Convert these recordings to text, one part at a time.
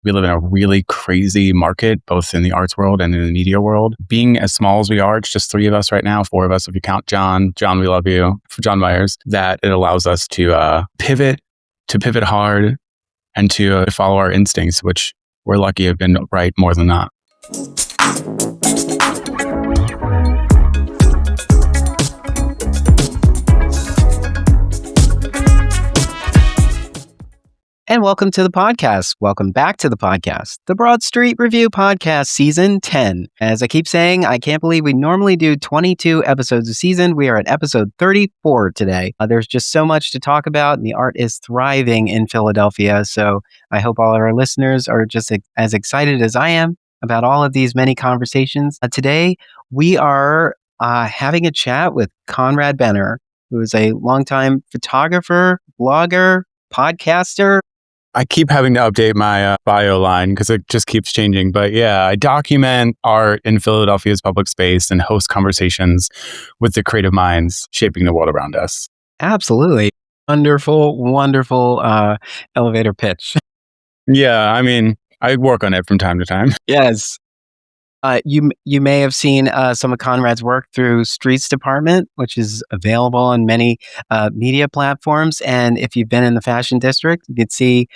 We live in a really crazy market, both in the arts world and in the media world. Being as small as we are, it's just 3 of us right now, 4 of us if you count John. John, we love you. For John Myers, that it allows us to pivot hard, and to follow our instincts, which we're lucky have been right more than not. And welcome to the podcast. Welcome back to the podcast, the Broad Street Review Podcast, Season 10. As I keep saying, I can't believe we normally do 22 episodes a season. We are at episode 34 today. There's just so much to talk about, and the art is thriving in Philadelphia. So I hope all of our listeners are just as excited as I am about all of these many conversations. Today, we are having a chat with Conrad Benner, who is a longtime photographer, blogger, podcaster. I keep having to update my bio line because it just keeps changing. But yeah, I document art in Philadelphia's public space and host conversations with the creative minds shaping the world around us. Absolutely. Wonderful elevator pitch. Yeah, I mean, I work on it from time to time. Yes. You may have seen some of Conrad's work through Streets Department, which is available on many media platforms. And if you've been in the Fashion District, you could see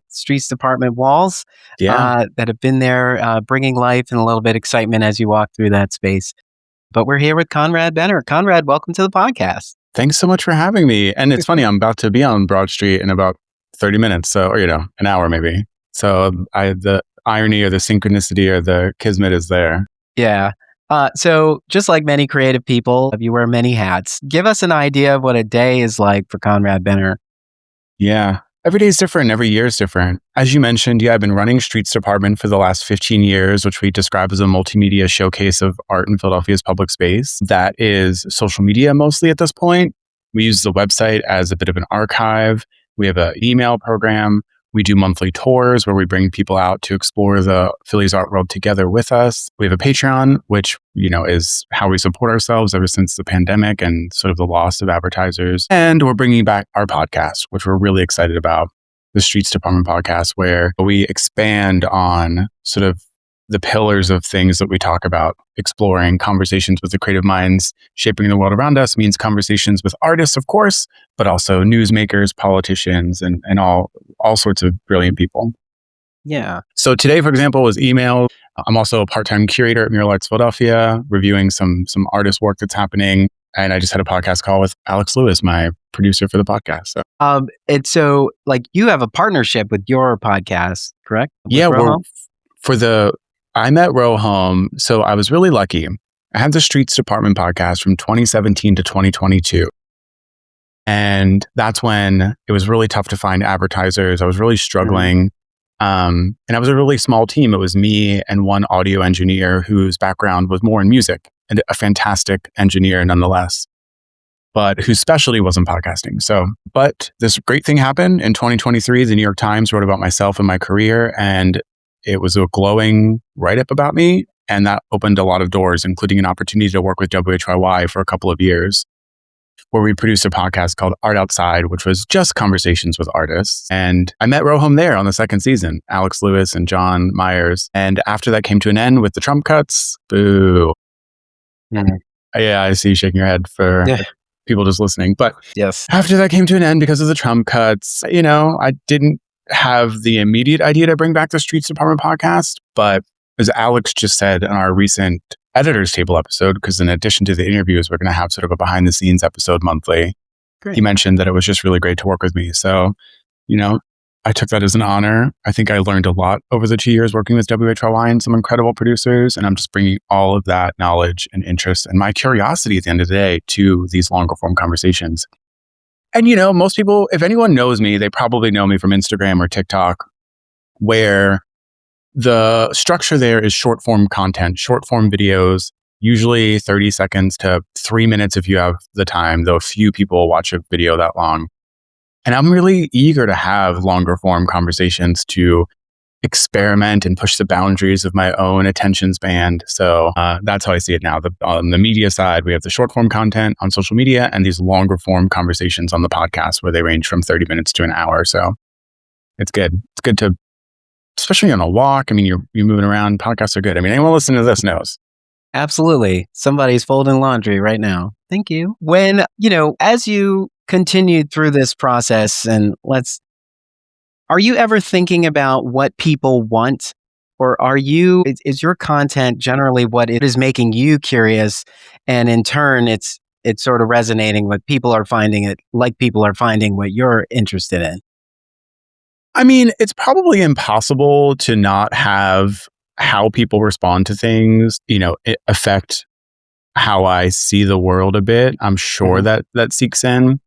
Streets Department walls that have been there, bringing life and a little bit of excitement as you walk through that space. But we're here with Conrad Benner. Conrad, welcome to the podcast. Thanks so much for having me. And it's funny, I'm about to be on Broad Street in about 30 minutes, or an hour maybe. So the irony or the synchronicity or the kismet is there. Yeah. So just like many creative people, you wear many hats. Give us an idea of what a day is like for Conrad Benner. Yeah. Every day is different. Every year is different. As you mentioned, I've been running Streets Department for the last 15 years, which we describe as a multimedia showcase of art in Philadelphia's public space. That is social media mostly at this point. We use the website as a bit of an archive. We have an email program. We do monthly tours where we bring people out to explore the Philly's art world together with us. We have a Patreon, which, is how we support ourselves ever since the pandemic and sort of the loss of advertisers. And we're bringing back our podcast, which we're really excited about, the Streets Department podcast, where we expand on sort of the pillars of things that we talk about. Exploring conversations with the creative minds shaping the world around us means conversations with artists, of course, but also newsmakers, politicians, and all sorts of brilliant people. Yeah. So today, for example, was email. I'm also a part-time curator at Mural Arts Philadelphia, reviewing some artist work that's happening. And I just had a podcast call with Alex Lewis, my producer for the podcast. So you have a partnership with your podcast, correct? Yeah, I'm at ROHOM, so I was really lucky. I had the Streets Department podcast from 2017 to 2022. And that's when it was really tough to find advertisers. I was really struggling. And I was a really small team. It was me and one audio engineer whose background was more in music, and a fantastic engineer nonetheless, but whose specialty wasn't podcasting. But this great thing happened in 2023. The New York Times wrote about myself and my career, and it was a glowing write-up about me, and that opened a lot of doors, including an opportunity to work with WHYY for a couple of years, where we produced a podcast called Art Outside, which was just conversations with artists. And I met ROHOM there on the second season, Alex Lewis and John Myers. And after that came to an end with the Trump cuts, boo. Yeah, I see you shaking your head for people just listening. But yes, after that came to an end because of the Trump cuts, I didn't have the immediate idea to bring back the Streets Department podcast, but as Alex just said in our recent Editor's Table episode, because in addition to the interviews, we're going to have sort of a behind the scenes episode monthly. Great. He mentioned that it was just really great to work with me. So, I took that as an honor. I think I learned a lot over the 2 years working with WHYY and some incredible producers. And I'm just bringing all of that knowledge and interest and my curiosity at the end of the day to these longer form conversations. And, most people, if anyone knows me, they probably know me from Instagram or TikTok, where the structure there is short form content, short form videos, usually 30 seconds to 3 minutes if you have the time, though few people watch a video that long. And I'm really eager to have longer form conversations to experiment and push the boundaries of my own attention span. So that's how I see it now. On the media side, we have the short form content on social media and these longer form conversations on the podcast where they range from 30 minutes to an hour. So it's good. It's good to especially on a walk. I mean, you're moving around. Podcasts are good. I mean, anyone listening to this knows. Absolutely. Somebody's folding laundry right now. Thank you. When, as you continued through this process, are you ever thinking about what people want? Or is your content generally what it is making you curious? And in turn, it's sort of resonating with people are finding it like people are finding what you're interested in. I mean, it's probably impossible to not have how people respond to things, it affect how I see the world a bit. I'm sure that seeks in.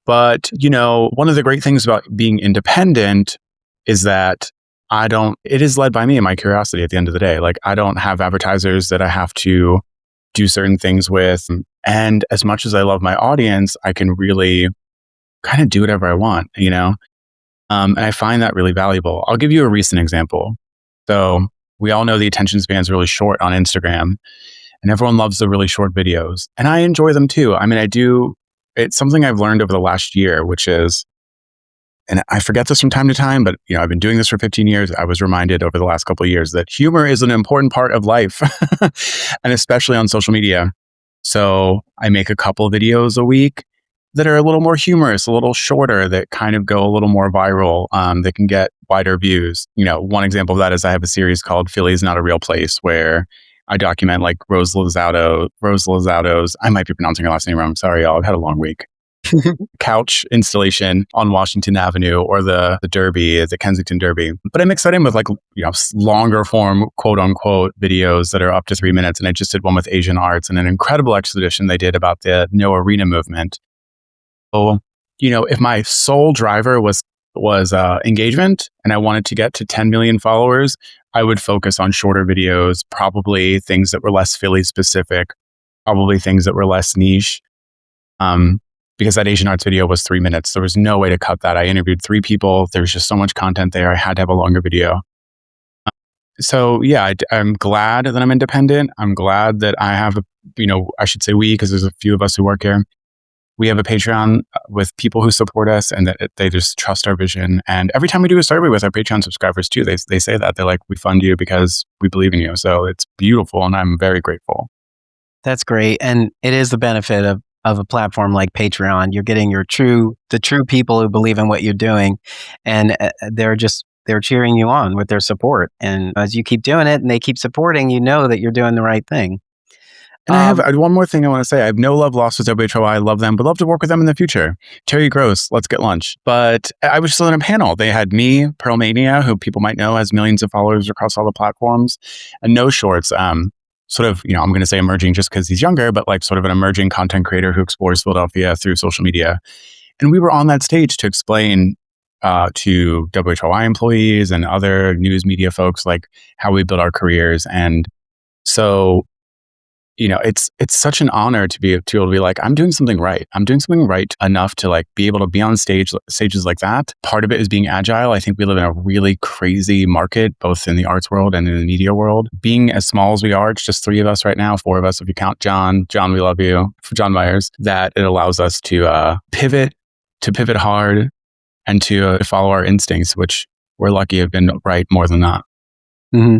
But, one of the great things about being independent is that it is led by me and my curiosity at the end of the day. Like, I don't have advertisers that I have to do certain things with. And as much as I love my audience, I can really kind of do whatever I want, and I find that really valuable. I'll give you a recent example. So we all know the attention span's really short on Instagram, and everyone loves the really short videos. And I enjoy them too. I mean, I do. It's something I've learned over the last year, which is, and I forget this from time to time, but I've been doing this for 15 years. I was reminded over the last couple of years that humor is an important part of life, and especially on social media. So I make a couple of videos a week that are a little more humorous, a little shorter, that kind of go a little more viral, that can get wider views. One example of that is I have a series called Philly is Not a Real Place, where I document like Rose Lozato's, I might be pronouncing her last name wrong. Sorry, y'all. I've had a long week. Couch installation on Washington Avenue, or the Derby, the Kensington Derby. But I mix that in with longer form, quote unquote, videos that are up to 3 minutes. And I just did one with Asian arts and an incredible exhibition they did about the No Arena movement. So, if my sole driver was engagement and I wanted to get to 10 million followers, I would focus on shorter videos, probably things that were less Philly specific, probably things that were less niche. Because that Asian arts video was 3 minutes. There was no way to cut that. I interviewed 3 people. There was just so much content there. I had to have a longer video. So yeah, I'm glad that I'm independent. I'm glad that I have I should say we, because there's a few of us who work here. We have a Patreon with people who support us, and that they just trust our vision. And every time we do a survey with our Patreon subscribers too, they say that. They're like, we fund you because we believe in you. So it's beautiful, and I'm very grateful. That's great. And it is the benefit of a platform like Patreon. You're getting the true people who believe in what you're doing, and they're cheering you on with their support. And as you keep doing it and they keep supporting, that you're doing the right thing. And I have one more thing I want to say. I have no love lost with WHYY. I love them, but love to work with them in the future. Terry Gross, let's get lunch. But I was just on a panel. They had me, Pearl Mania, who people might know has millions of followers across all the platforms, and No Shorts, sort of, I'm going to say emerging just because he's younger, but like sort of an emerging content creator who explores Philadelphia through social media. And we were on that stage to explain to WHYY employees and other news media folks like how we build our careers. And so, it's such an honor to be able to be like, I'm doing something right. I'm doing something right enough to like be able to be on stages like that. Part of it is being agile. I think we live in a really crazy market, both in the arts world and in the media world. Being as small as we are, it's just 3 of us right now, 4 of us if you count John. John, we love you. For John Myers, that it allows us to pivot hard, and to follow our instincts, which we're lucky have been right more than not. Mm-hmm.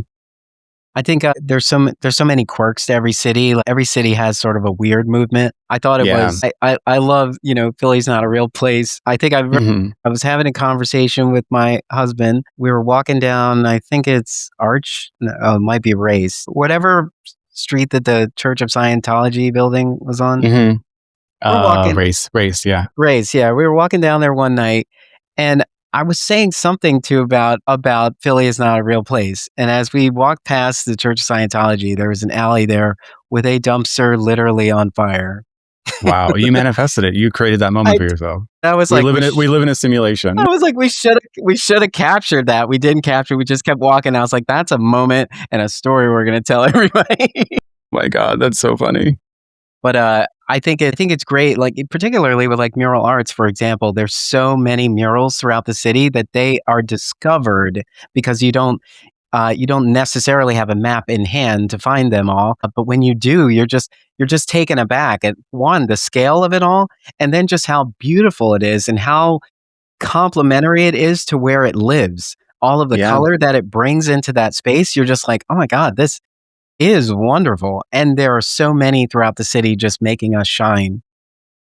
I think there's so many quirks to every city. Every city has sort of a weird movement. I thought it was. I love Philly's Not a Real Place. I think I was having a conversation with my husband. We were walking down. I think it's it might be Race, whatever street that the Church of Scientology building was on. Mm-hmm. Race, yeah. Race, yeah. We were walking down there one night, and I was saying something about Philly is not a real place. And as we walked past the Church of Scientology, there was an alley there with a dumpster literally on fire. Wow, you manifested it. You created that moment for yourself. That was we live in a simulation. I was like, we should have captured that. We didn't capture. We just kept walking. I was like, that's a moment and a story we're going to tell everybody. My God, that's so funny. But I think it's great, like particularly with like mural arts, for example. There's so many murals throughout the city that they are discovered because you don't necessarily have a map in hand to find them all. But when you do, you're just taken aback at one, the scale of it all, and then just how beautiful it is and how complementary it is to where it lives. all of the Yeah. color that it brings into that space, you're just like, oh my God, this is wonderful. And there are so many throughout the city just making us shine.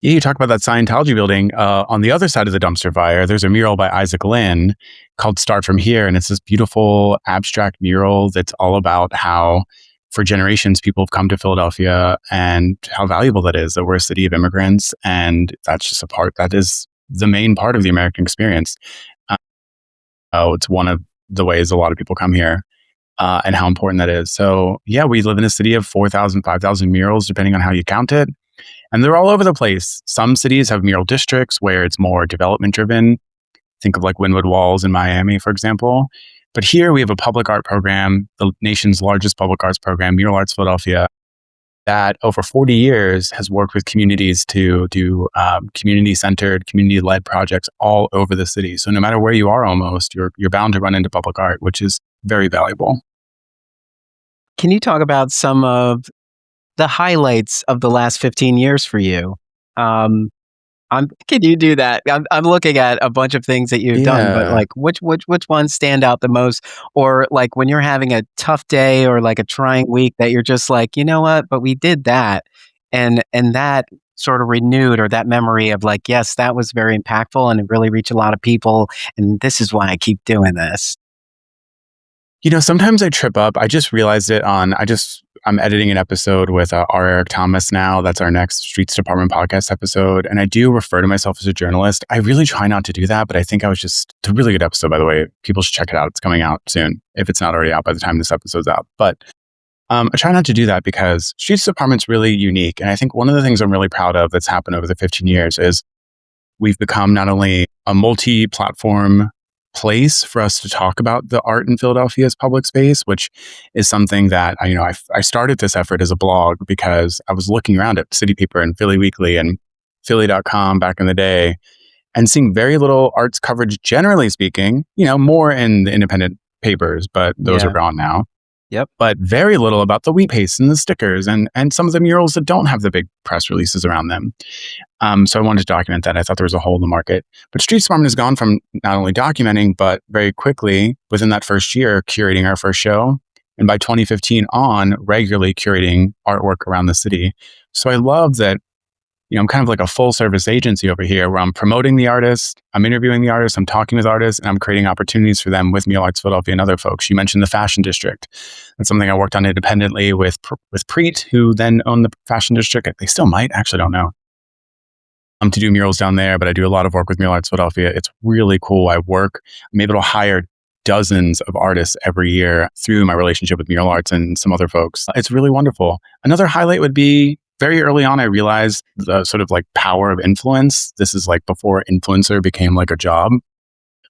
Yeah, you talk about that Scientology building. On the other side of the dumpster fire, there's a mural by Isaac Lynn called Start From Here. And it's this beautiful abstract mural that's all about how for generations people have come to Philadelphia and how valuable that is, that we're a city of immigrants. And that's just a part, that is the main part of the American experience. It's one of the ways a lot of people come here. And how important that is. So yeah, we live in a city of 4,000, 5,000 murals, depending on how you count it. And they're all over the place. Some cities have mural districts where it's more development driven. Think of like Wynwood Walls in Miami, for example. But here we have a public art program, the nation's largest public arts program, Mural Arts Philadelphia, that over 40 years has worked with communities to do community-centered, community-led projects all over the city. So no matter where you are almost, you're bound to run into public art, which is very valuable. Can you talk about some of the highlights of the last 15 years for you? Can you do that? I'm looking at a bunch of things that you've done, but like which ones stand out the most? Or like when you're having a tough day or like a trying week that you're just like, you know what, but we did that. And that sort of renewed, or that memory of like, yes, that was very impactful and it really reached a lot of people. And this is why I keep doing this. You know, sometimes I trip up. I just realized it I'm editing an episode with R. Eric Thomas now. That's our next Streets Department podcast episode. And I do refer to myself as a journalist. I really try not to do that, but I think it's a really good episode, by the way. People should check it out. It's coming out soon, if it's not already out by the time this episode's out. But I try not to do that because Streets Department's really unique. And I think one of the things I'm really proud of that's happened over the 15 years is we've become not only a multi-platform place for us to talk about the art in Philadelphia's public space, which is something that I started this effort as a blog because I was looking around at City Paper and Philly Weekly and Philly.com back in the day and seeing very little arts coverage, generally speaking, more in the independent papers, but those are gone now. Yep. But very little about the wheat paste and the stickers and some of the murals that don't have the big press releases around them. So I wanted to document that. I thought there was a hole in the market. But Streets Department has gone from not only documenting, but very quickly, within that first year, curating our first show. And by 2015 on, regularly curating artwork around the city. So I love that, I'm kind of like a full service agency over here where I'm promoting the artist, I'm interviewing the artist, I'm talking with artists, and I'm creating opportunities for them with Mural Arts Philadelphia and other folks. You mentioned the fashion district. That's something I worked on independently with Preet, who then owned the fashion district. They still might, actually don't know. To do murals down there, but I do a lot of work with Mural Arts Philadelphia. It's really cool. I'm able to hire dozens of artists every year through my relationship with Mural Arts and some other folks. It's really wonderful. Another highlight would be very early on, I realized the sort of like power of influence. This is like before influencer became like a job.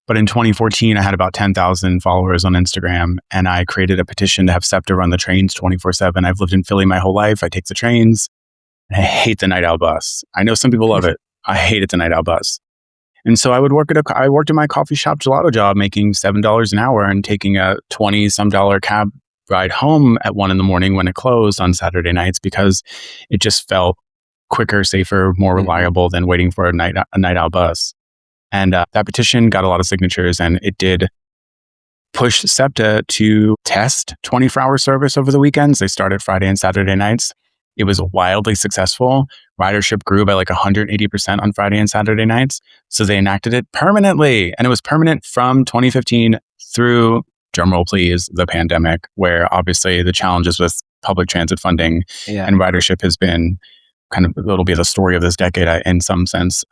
But in 2014, I had about 10,000 followers on Instagram, and I created a petition to have SEPTA run the trains 24/7. I've lived in Philly my whole life. I take the trains, and I hate the night owl bus. I know some people love it. I hated the night owl bus. And so I worked at my coffee shop gelato job, making $7 an hour and taking a $20-some cab ride home at 1 a.m. when it closed on Saturday nights, because it just felt quicker, safer, more reliable than waiting for a night owl bus. And that petition got a lot of signatures, and it did push SEPTA to test 24-hour service over the weekends. They started Friday and Saturday nights. It was wildly successful. Ridership grew by like 180% on Friday and Saturday nights. So they enacted it permanently. And it was permanent from 2015 through, drumroll please, the pandemic, where obviously the challenges with public transit funding and ridership has been it'll be the story of this decade in some sense.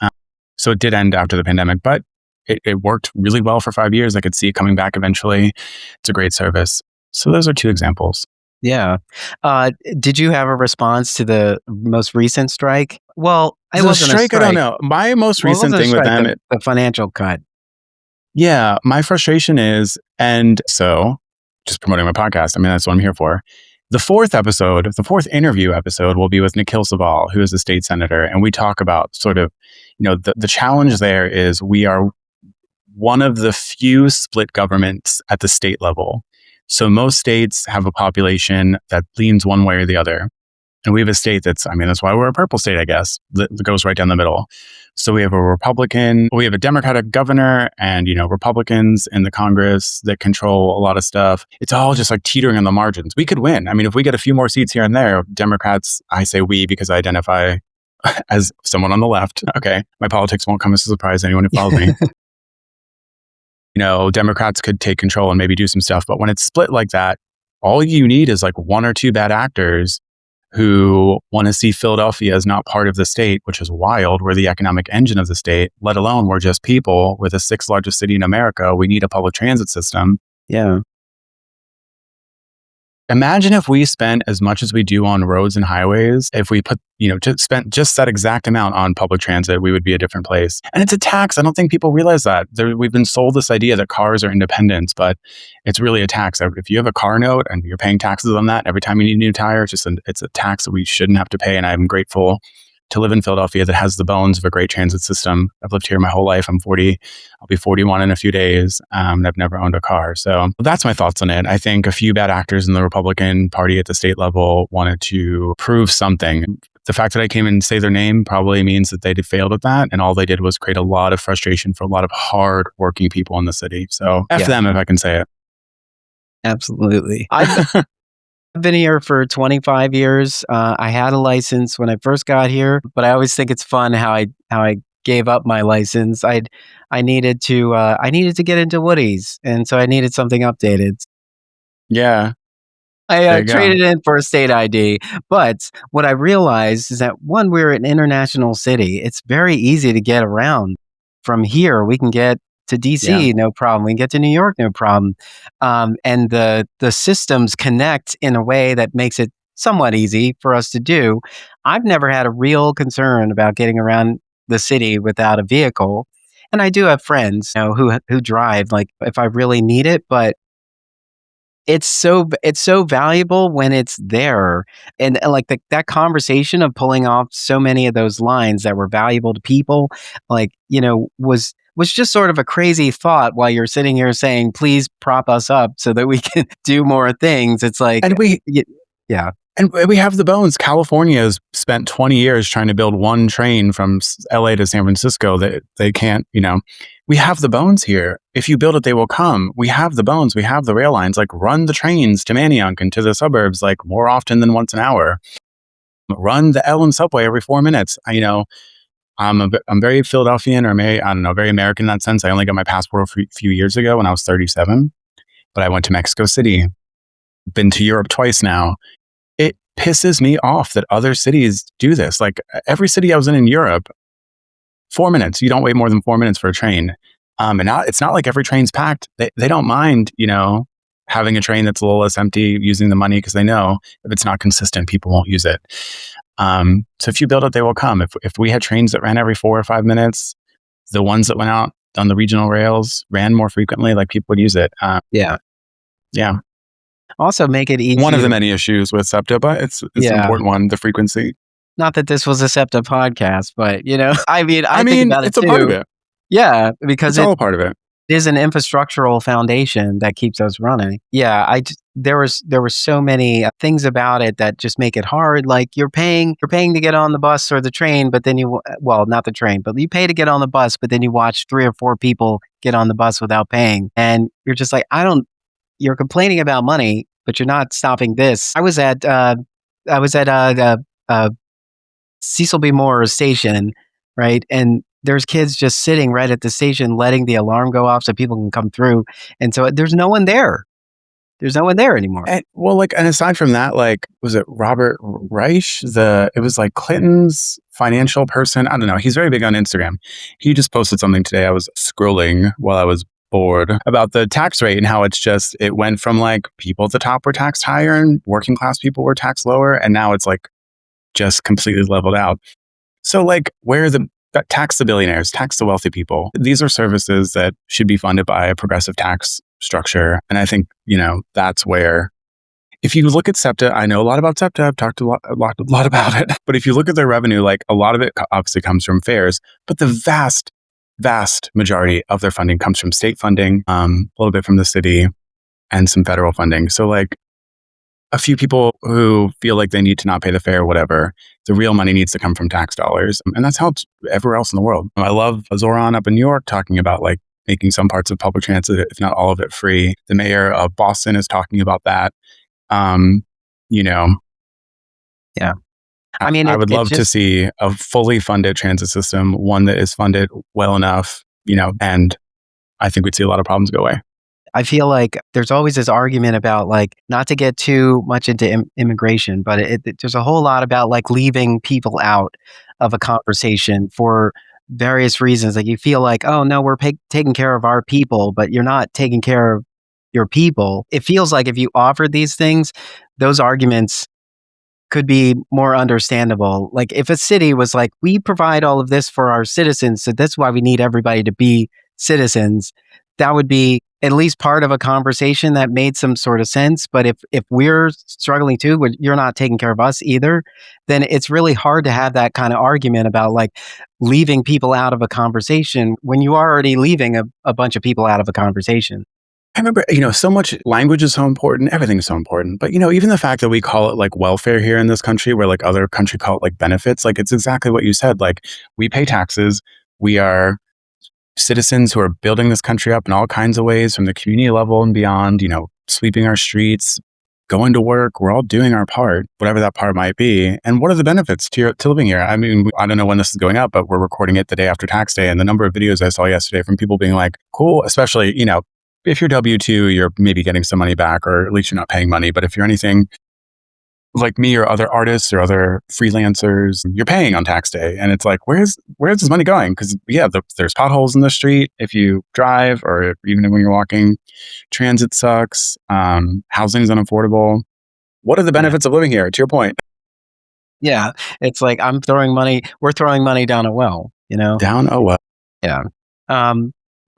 So it did end after the pandemic, but it worked really well for 5 years. I could see it coming back eventually. It's a great service. So those are two examples. Yeah. Did you have a response to the most recent strike? Well, it wasn't a strike. I don't know. My most recent thing with them, the financial cut. Yeah, my frustration is, and so just promoting my podcast. I mean, that's what I'm here for. The fourth interview episode will be with Nikhil Saval, who is a state senator. And we talk about sort of, the challenge there is we are one of the few split governments at the state level. So most states have a population that leans one way or the other. And we have a state that's why we're a purple state, I guess, that goes right down the middle. So we have a Democratic governor and, Republicans in the Congress that control a lot of stuff. It's all just like teetering on the margins. We could win. If we get a few more seats here and there, Democrats, I say we because I identify as someone on the left. Okay. My politics won't come as a surprise to anyone who follows me. Democrats could take control and maybe do some stuff. But when it's split like that, all you need is like one or two bad actors who want to see Philadelphia as not part of the state, which is wild. We're the economic engine of the state, let alone we're just people. We're the sixth largest city in America. We need a public transit system. Yeah. Imagine if we spent as much as we do on roads and highways. If we put, spent just that exact amount on public transit, we would be a different place. And it's a tax. I don't think people realize that. We've been sold this idea that cars are independence, but it's really a tax. If you have a car note and you're paying taxes on that every time you need a new tire, it's a tax that we shouldn't have to pay. And I'm grateful to live in Philadelphia that has the bones of a great transit system. I've lived here my whole life. I'm 40. I'll be 41 in a few days. And I've never owned a car. So that's my thoughts on it. I think a few bad actors in the Republican Party at the state level wanted to prove something. The fact that I came and say their name probably means that they failed at that. And all they did was create a lot of frustration for a lot of hard-working people in the city. So F them, if I can say it. Absolutely. I've been here for 25 years. I had a license when I first got here, but I always think it's fun how I gave up my license. I needed to get into Woody's, and so I needed something updated. Yeah. I traded in for a state ID, but what I realized is that one, we're an international city. It's very easy to get around. From here, we can get to DC, no problem. We can get to New York, no problem. And the systems connect in a way that makes it somewhat easy for us to do. I've never had a real concern about getting around the city without a vehicle. And I do have friends, who drive, like if I really need it, but it's so valuable when it's there. And like that conversation of pulling off so many of those lines that were valuable to people, was just sort of a crazy thought while you're sitting here saying, please prop us up so that we can do more things. It's like, and we have the bones. California has spent 20 years trying to build one train from LA to San Francisco that they can't, we have the bones here. If you build it, they will come. We have the bones. We have the rail lines, like run the trains to Manayunk and to the suburbs, like more often than once an hour. Run the Ellen subway every 4 minutes. I'm very Philadelphian, or very American in that sense. I only got my passport a few years ago when I was 37, but I went to Mexico City, been to Europe twice now. It pisses me off that other cities do this. Like every city I was in Europe, 4 minutes. You don't wait more than 4 minutes for a train. And it's not like every train's packed. They don't mind, having a train that's a little less empty, using the money because they know if it's not consistent, people won't use it. So if you build it, they will come. If we had trains that ran every 4 or 5 minutes, the ones that went out on the regional rails ran more frequently, like people would use it. Yeah. Also make it easy. One of the many issues with SEPTA, but it's an important one, the frequency. Not that this was a SEPTA podcast, but I think about it's it too. A part of it. Yeah, because it's all a part of it. Is an infrastructural foundation that keeps us running. Yeah, there were so many things about it that just make it hard. Like you're paying to get on the bus or the train, but then not the train, but you pay to get on the bus, but then you watch 3 or 4 people get on the bus without paying, and you're just like, you're complaining about money, but you're not stopping this. I was at Cecil B. Moore station, right, and there's kids just sitting right at the station, letting the alarm go off so people can come through. And so there's no one there. There's no one there anymore. And aside from that, was it Robert Reich? It was like Clinton's financial person. I don't know. He's very big on Instagram. He just posted something today. I was scrolling while I was bored about the tax rate and how it went from people at the top were taxed higher and working class people were taxed lower. And now it's just completely leveled out. So where are tax the billionaires, tax the wealthy people. These are services that should be funded by a progressive tax structure. And I think, that's where, if you look at SEPTA, I know a lot about SEPTA, I've talked a lot about it. But if you look at their revenue, a lot of it obviously comes from fares, but the vast, vast majority of their funding comes from state funding, a little bit from the city, and some federal funding. So a few people who feel like they need to not pay the fare or whatever. The real money needs to come from tax dollars. And that's how it's everywhere else in the world. I love Zoran up in New York talking about like making some parts of public transit, if not all of it, free. The mayor of Boston is talking about that. Yeah. I mean, I would love to see a fully funded transit system, one that is funded well enough, and I think we'd see a lot of problems go away. I feel like there's always this argument about like not to get too much into immigration, but there's a whole lot about like leaving people out of a conversation for various reasons. Like you feel like, oh no, we're taking care of our people, but you're not taking care of your people. It feels like if you offered these things, those arguments could be more understandable. Like if a city was like, we provide all of this for our citizens, so that's why we need everybody to be citizens, that would be at least part of a conversation that made some sort of sense. But if we're struggling too, you're not taking care of us either, then it's really hard to have that kind of argument about like leaving people out of a conversation when you are already leaving a bunch of people out of a conversation. I remember, so much language is so important. Everything's so important. But, even the fact that we call it like welfare here in this country, where like other countries call it like benefits, like it's exactly what you said. Like we pay taxes. We are citizens who are building this country up in all kinds of ways from the community level and beyond, sweeping our streets, going to work. We're all doing our part, whatever that part might be. And what are the benefits to living here? I mean, I don't know when this is going up, but we're recording it the day after tax day. And the number of videos I saw yesterday from people being like, cool, especially, if you're W-2, you're maybe getting some money back, or at least you're not paying money. But if you're anything like me or other artists or other freelancers, you're paying on tax day. And it's like, where's this money going? Because there's potholes in the street if you drive, or even when you're walking. Transit sucks. Housing is unaffordable. What are the benefits of living here, to your point? Yeah. It's like we're throwing money down a well, Down a well. Yeah.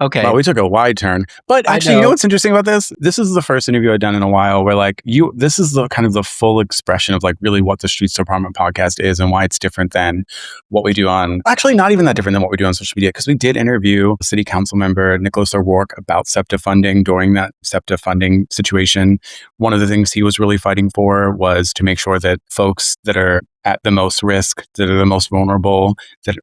Okay. Well, we took a wide turn. But actually, you know what's interesting about this? This is the first interview I've done in a while where like this is the kind of the full expression of like really what the Streets Department podcast is and why it's different than what we do actually not even that different than what we do on social media, because we did interview city council member Nicholas O'Rourke about SEPTA funding during that SEPTA funding situation. One of the things he was really fighting for was to make sure that folks that are at the most risk, that are the most vulnerable, that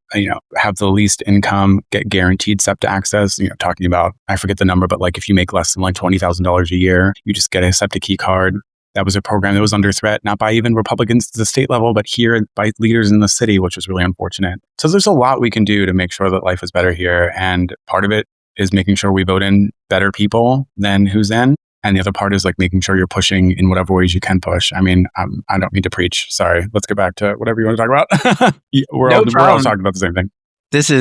have the least income, get guaranteed SEPTA access. Talking about, I forget the number, but like if you make less than like $20,000 a year, you just get a SEPTA key card. That was a program that was under threat, not by even Republicans at the state level, but here by leaders in the city, which was really unfortunate. So there's a lot we can do to make sure that life is better here. And part of it is making sure we vote in better people than who's in. And the other part is like making sure you're pushing in whatever ways you can push. I mean, I don't mean to preach. Sorry. Let's get back to whatever you want to talk about. We're all talking about the same thing. This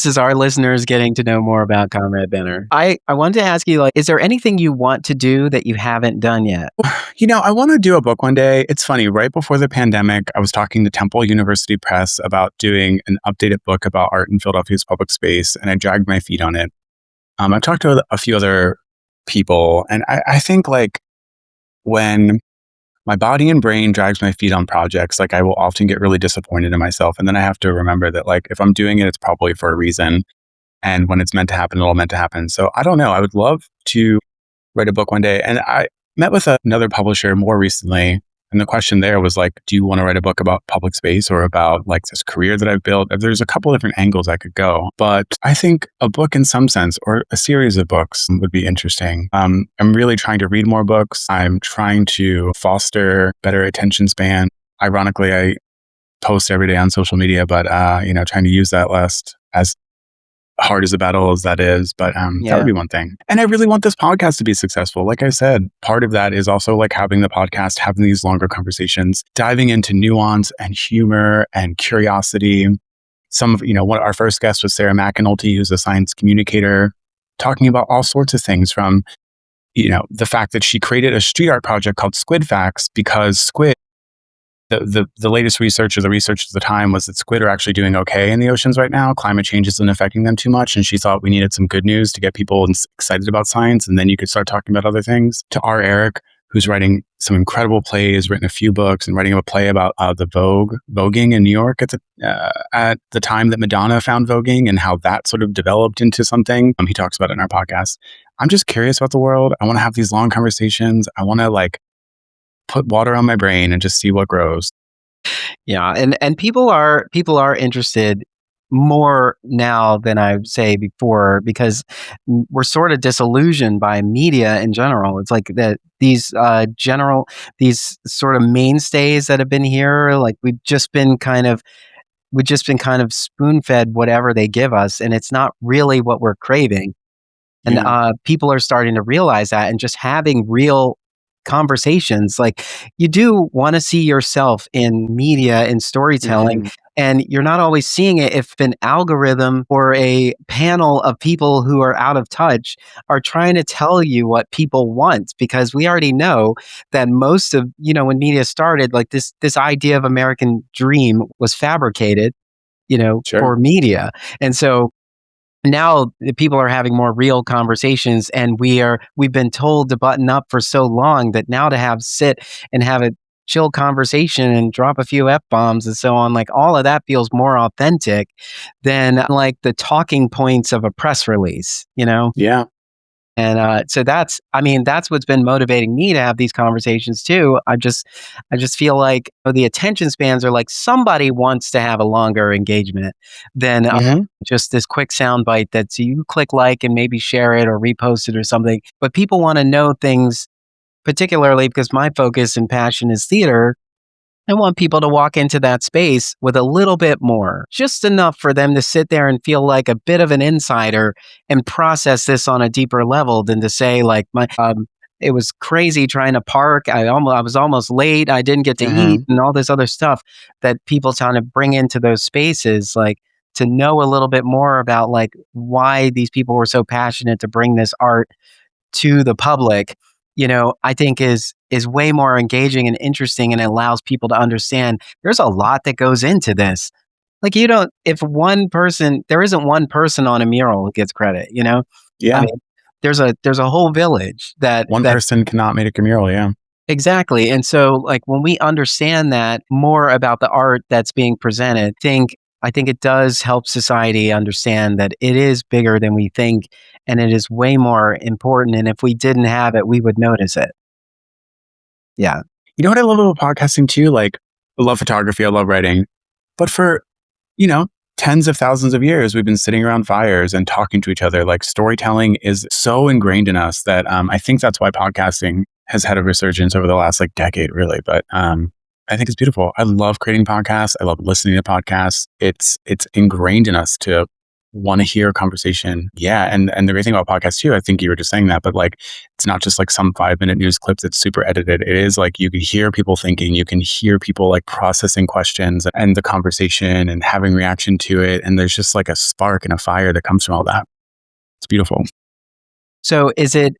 is our listeners getting to know more about Conrad Benner. I wanted to ask you, like, is there anything you want to do that you haven't done yet? I want to do a book one day. It's funny, right before the pandemic, I was talking to Temple University Press about doing an updated book about art in Philadelphia's public space, and I dragged my feet on it. I've talked to a few other people, and I think like when my body and brain drags my feet on projects, like I will often get really disappointed in myself. And then I have to remember that like, if I'm doing it, it's probably for a reason. And when it's meant to happen, it'll meant to happen. So I don't know. I would love to write a book one day. And I met with another publisher more recently. And the question there was like, do you want to write a book about public space or about like this career that I've built? There's a couple different angles I could go, but I think a book in some sense, or a series of books, would be interesting. I'm really trying to read more books. I'm trying to foster better attention span. Ironically, I post every day on social media, but trying to use that less, as hard as a battle as that is, but that would be one thing. And I really want this podcast to be successful. Like I said, part of that is also like having the podcast, having these longer conversations, diving into nuance and humor and curiosity. Our first guest was Sarah McAnulty, who's a science communicator, talking about all sorts of things from, the fact that she created a street art project called Squid Facts because squid, the latest research, or the research at the time, was that squid are actually doing okay in the oceans right now. Climate change isn't affecting them too much. And she thought we needed some good news to get people excited about science. And then you could start talking about other things. To R. Eric, who's writing some incredible plays, written a few books, and writing a play about the voguing in New York at the time that Madonna found voguing and how that sort of developed into something. He talks about it in our podcast. I'm just curious about the world. I want to have these long conversations. I want to like put water on my brain and just see what grows. Yeah, and people are interested more now than I would say before, because we're sort of disillusioned by media in general. It's like that these sort of mainstays that have been here, like we've just been kind of spoon fed whatever they give us, and it's not really what we're craving. And people are starting to realize that, and just having real conversations. Like, you do want to see yourself in media and storytelling, and you're not always seeing it if an algorithm or a panel of people who are out of touch are trying to tell you what people want, because we already know that most of, when media started, like this idea of American dream was fabricated, for media. And so now the people are having more real conversations, and we've been told to button up for so long that now to sit and have a chill conversation and drop a few F-bombs and so on, like all of that feels more authentic than like the talking points of a press release, Yeah. And so that's what's been motivating me to have these conversations too. I just feel like the attention spans are like, somebody wants to have a longer engagement than just this quick soundbite that you click like and maybe share it or repost it or something. But people want to know things, particularly because my focus and passion is theater. I want people to walk into that space with a little bit more, just enough for them to sit there and feel like a bit of an insider and process this on a deeper level than to say, like, it was crazy trying to park. I was almost late. I didn't get to eat, and all this other stuff that people trying to bring into those spaces. Like, to know a little bit more about like why these people were so passionate to bring this art to the public, I think is way more engaging and interesting, and it allows people to understand there's a lot that goes into this. Like, there isn't one person on a mural who gets credit, Yeah. I mean, there's a whole village that one person cannot make a mural. Yeah. Exactly. And so, like, when we understand that more about the art that's being presented, I think it does help society understand that it is bigger than we think, and it is way more important. And if we didn't have it, we would notice it. Yeah. You know what I love about podcasting too? Like, I love photography, I love writing, but for, tens of thousands of years, we've been sitting around fires and talking to each other. Like, storytelling is so ingrained in us that I think that's why podcasting has had a resurgence over the last decade, really. But I think it's beautiful. I love creating podcasts. I love listening to podcasts. It's ingrained in us to want to hear a conversation. Yeah. And the great thing about podcasts too, I think you were just saying that, but like, it's not just like some 5-minute news clip that's super edited. It is like, you can hear people thinking, you can hear people like processing questions and the conversation and having reaction to it. And there's just like a spark and a fire that comes from all that. It's beautiful. So is it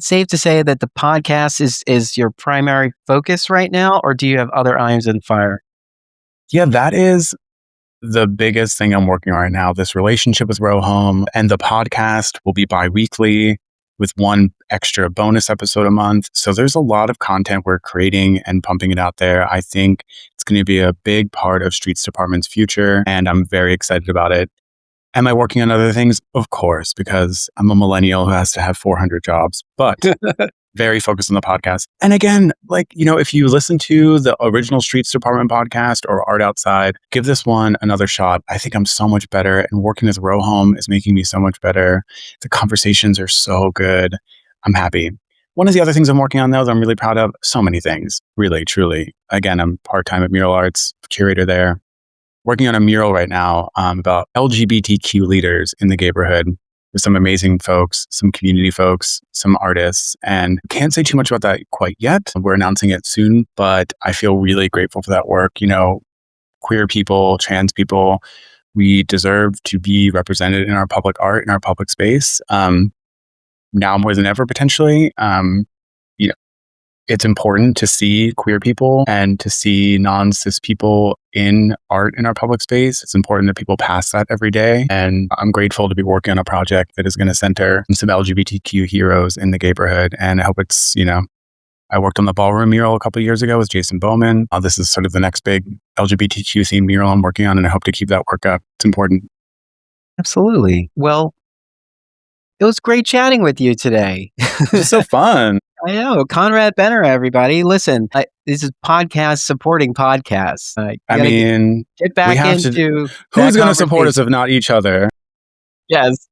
safe to say that the podcast is your primary focus right now, or do you have other irons in the fire? Yeah, that is the biggest thing I'm working on right now. This relationship with ROHOM, and the podcast will be bi-weekly with one extra bonus episode a month. So there's a lot of content we're creating and pumping it out there. I think it's going to be a big part of Streets Department's future, and I'm very excited about it. Am I working on other things? Of course, because I'm a millennial who has to have 400 jobs, but very focused on the podcast. And again, like, if you listen to the original Streets Department podcast or Art Outside, give this one another shot. I think I'm so much better, and working with ROHOM is making me so much better. The conversations are so good. I'm happy. One of the other things I'm working on, though, that I'm really proud of, so many things, really, truly. Again, I'm part-time at Mural Arts, curator there. Working on a mural right now about LGBTQ leaders in the Gayborhood with some amazing folks, some community folks, some artists, and can't say too much about that quite yet. We're announcing it soon, but I feel really grateful for that work. Queer people, trans people, we deserve to be represented in our public art, in our public space. Now more than ever, potentially. It's important to see queer people and to see non-cis people in art in our public space. It's important that people pass that every day. And I'm grateful to be working on a project that is going to center some LGBTQ heroes in the Gayborhood. And I hope it's, I worked on the ballroom mural a couple of years ago with Jason Bowman. This is sort of the next big LGBTQ themed mural I'm working on, and I hope to keep that work up. It's important. Absolutely. Well, it was great chatting with you today. It's so fun. I know. Conrad Benner, everybody. Listen, this is podcast supporting podcasts. I mean, get back we have into who's going to support us if not each other? Yes.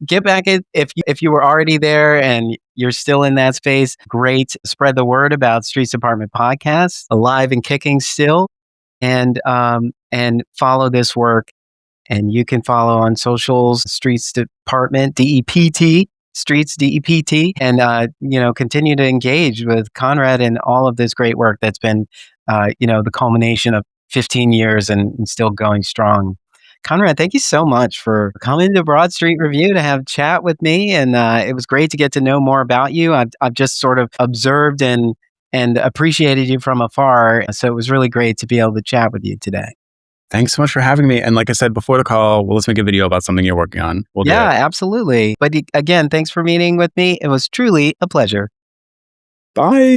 Get back in if you were already there and you're still in that space. Great. Spread the word about Streets Department Podcasts, alive and kicking still, and follow this work. And you can follow on socials, Streets Department, DEPT, Streets DEPT, and continue to engage with Conrad and all of this great work that's been the culmination of 15 years and still going strong. Conrad, thank you so much for coming to Broad Street Review to have chat with me, and it was great to get to know more about you. I've just sort of observed and appreciated you from afar, so it was really great to be able to chat with you today. Thanks so much for having me. And like I said before the call, let's make a video about something you're working on. We'll do it. Absolutely. But again, thanks for meeting with me. It was truly a pleasure. Bye.